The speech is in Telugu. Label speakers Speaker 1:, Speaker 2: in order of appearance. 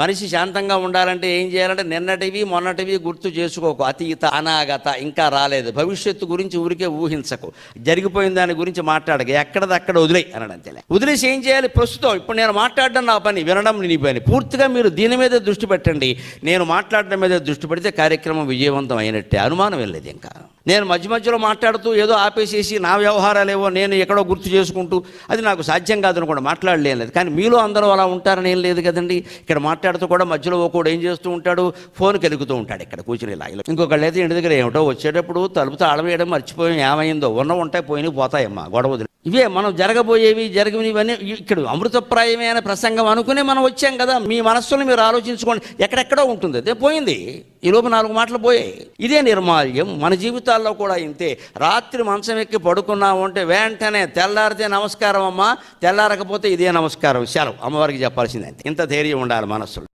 Speaker 1: మనిషి శాంతంగా ఉండాలంటే ఏం చేయాలంటే నిన్నటివి మొన్నటివి గుర్తు చేసుకోకు. అతీత అనాగత ఇంకా రాలేదు. భవిష్యత్తు గురించి ఊరికే ఊహించకు. జరిగిపోయిన దాని గురించి మాట్లాడక. ఎక్కడదక్కడ వదిలేయి అనడం అంతే. వదిలేసి ఏం చేయాలి? ప్రస్తుతం ఇప్పుడు నేను మాట్లాడడం నా పని, వినడం నీ పని. పూర్తిగా మీరు దీని మీద దృష్టి పెట్టండి. నేను మాట్లాడడం మీద దృష్టి పెడితే కార్యక్రమం విజయవంతం అయినట్టే, అనుమానం వెళ్ళలేదు. ఇంకా నేను మధ్య మధ్యలో మాట్లాడుతూ ఏదో ఆపేసేసి నా వ్యవహారాలేవో నేను ఎక్కడో గుర్తు చేసుకుంటూ అది నాకు సాధ్యం కాదనుకోండి, మాట్లాడలేదు. కానీ మీలో అందరూ అలా ఉంటారని ఏం లేదు కదండి. ఇక్కడ మాట్లాడుతూ కూడా మధ్యలో ఒకడు ఏం చేస్తూ ఉంటాడు, ఫోన్ కెలుగుతూ ఉంటాడు ఇక్కడ కూర్చుని ఇలా. ఇంకొకళ్ళు అయితే ఇంటి దగ్గర ఏమిటో వచ్చేటప్పుడు తలుపు తాళం వేయడం మర్చిపోయాం, ఏమైందో, ఉంటాయి పోయినవి పోతాయమ్మా గొడవలు. ఇవే మనం జరగబోయేవి జరిగినవన్నీ ఇక్కడ అమృతప్రాయమైన ప్రసంగం అనుకుని మనం వచ్చాం కదా. మీ మనస్సును మీరు ఆలోచించుకోండి, ఎక్కడెక్కడో ఉంటుంది, అదే పోయింది. ఈలోపు 4 మాటలు పోయాయి. ఇదే నిర్మాల్యం మన జీవితాల్లో కూడా ఇంతే. రాత్రి మంచం ఎక్కి పడుకున్నాము అంటే వెంటనే తెల్లారితే నమస్కారం అమ్మా, తెల్లారకపోతే ఇదే నమస్కారం, సెలవు, అమ్మవారికి చెప్పాల్సిందే. ఇంత ధైర్యం ఉండాలి మనస్సులో.